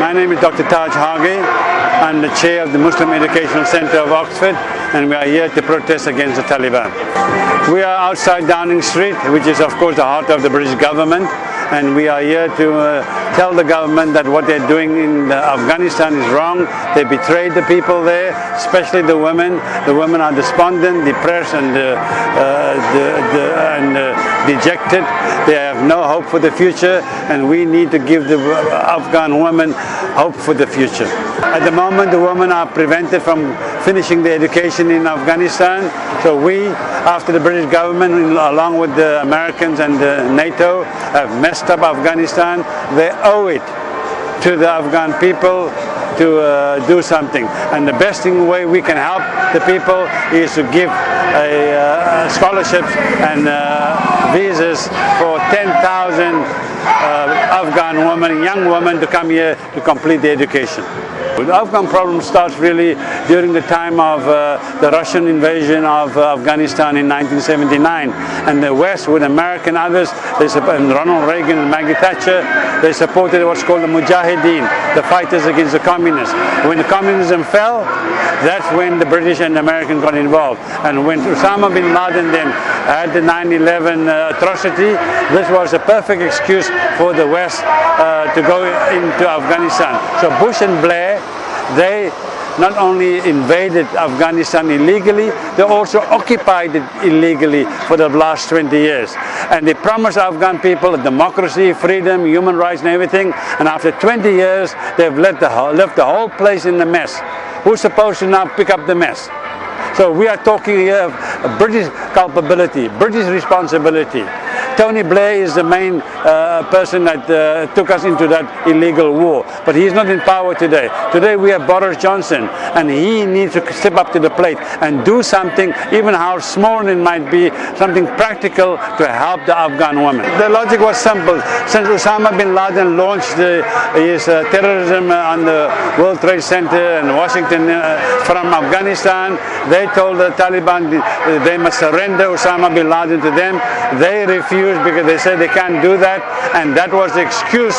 My name is Dr. Taj Hagey. I'm the chair of the Muslim Educational Center of Oxford, and we are here to protest against the Taliban. We are outside Downing Street, which is of course the heart of the British government, and we are here to tell the government that what they're doing in Afghanistan is wrong. They betrayed the people there, especially the women. The women are despondent, depressed, and dejected. They have no hope for the future, and we need to give the Afghan women hope for the future. At the moment, the women are prevented from finishing their education in Afghanistan. So we, after the British government, along with the Americans and NATO, have messed up Afghanistan. They owe it to the Afghan people to do something. And the best way we can help the people is to give scholarships and visas for 10,000 Afghan women, young women, to come here to complete their education. The Afghan problem starts really during the time of the Russian invasion of Afghanistan in 1979, and the West, with America and others, and Ronald Reagan and Maggie Thatcher, they supported what's called the Mujahideen, the fighters against the communists. When the communism fell, that's when the British and the Americans got involved. And when Osama bin Laden then had the 9/11 atrocity, this was a perfect excuse for the West to go into Afghanistan. So Bush and Blair, they not only invaded Afghanistan illegally, they also occupied it illegally for the last 20 years. And they promised Afghan people democracy, freedom, human rights and everything. And after 20 years, they've left the whole place in a mess. Who's supposed to now pick up the mess? So we are talking here of British culpability, British responsibility. Tony Blair is the main person that took us into that illegal war, but he's not in power today. Today we have Boris Johnson, and he needs to step up to the plate and do something, even how small it might be, something practical to help the Afghan women. The logic was simple. Since Osama bin Laden launched his terrorism on the World Trade Center in Washington from Afghanistan, they told the Taliban they must surrender Osama bin Laden to them. They refused because they said they can't do that, and that was the excuse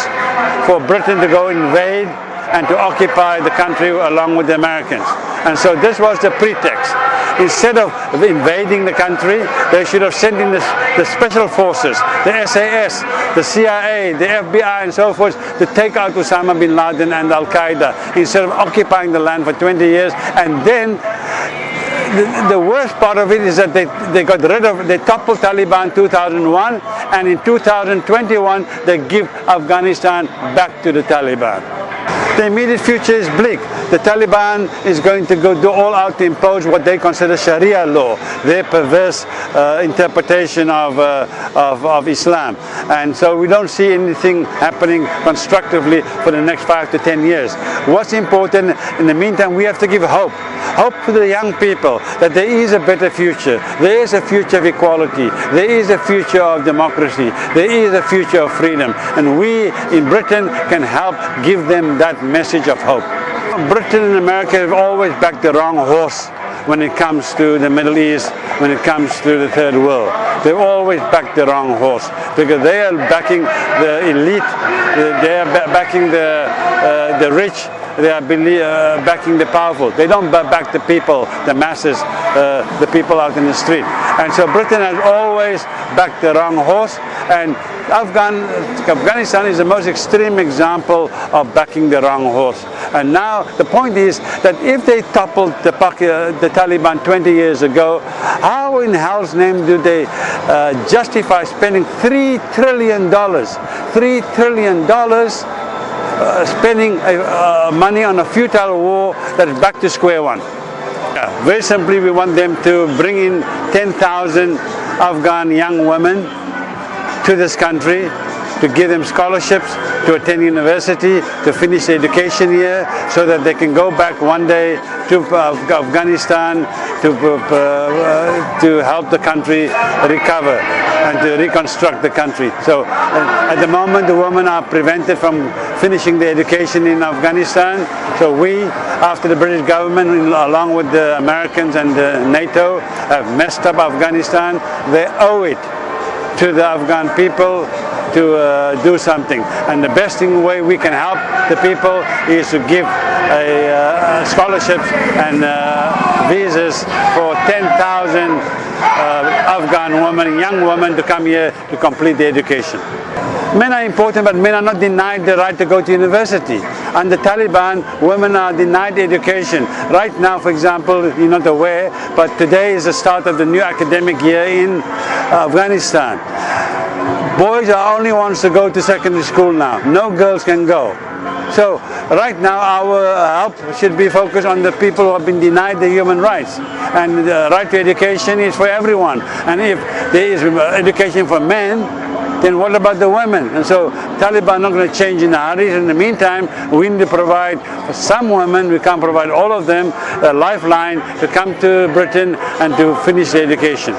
for Britain to go invade and to occupy the country along with the Americans. And so this was the pretext. Instead of invading the country, they should have sent in the special forces, the SAS, the CIA, the FBI and so forth, to take out Osama bin Laden and Al-Qaeda, instead of occupying the land for 20 years. And then the worst part of it is that they toppled Taliban in 2001, and in 2021 they give Afghanistan back to the Taliban. The immediate future is bleak. The Taliban is going to go all out to impose what they consider Sharia law, their perverse interpretation of Islam. And so we don't see anything happening constructively for the next 5 to 10 years. What's important, in the meantime, we have to give hope. Hope to the young people that there is a better future. There is a future of equality. There is a future of democracy. There is a future of freedom. And we in Britain can help give them that message of hope. Britain and America have always backed the wrong horse when it comes to the Middle East, when it comes to the Third World. They've always backed the wrong horse because they are backing the elite, they are backing the rich, they are backing the powerful. They don't back the people, the masses, the people out in the street. And so Britain has always backed the wrong horse, and Afghanistan is the most extreme example of backing the wrong horse. And now the point is that if they toppled the Taliban 20 years ago, how in hell's name do they justify spending $3 trillion spending money on a futile war that is back to square one? Very simply, we want them to bring in 10,000 Afghan young women to this country, to give them scholarships to attend university, to finish their education here, so that they can go back one day to Afghanistan to help the country recover and to reconstruct the country. So at the moment, the women are prevented from finishing their education in Afghanistan. So we, after the British government, along with the Americans and NATO, have messed up Afghanistan. They owe it to the Afghan people do something. And the best way we can help the people is to give scholarships and visas for 10,000 Afghan women, young women, to come here to complete their education. Men are important, but men are not denied the right to go to university. Under Taliban, women are denied education. Right now, for example, you're not aware, but today is the start of the new academic year in Afghanistan. Boys are only ones to go to secondary school now. No girls can go. So right now our help should be focused on the people who have been denied the human rights. And the right to education is for everyone. And if there is education for men, then what about the women? And so Taliban are not going to change in a hurry. In the meantime, we need to provide for some women, we can't provide all of them, a lifeline to come to Britain and to finish their education.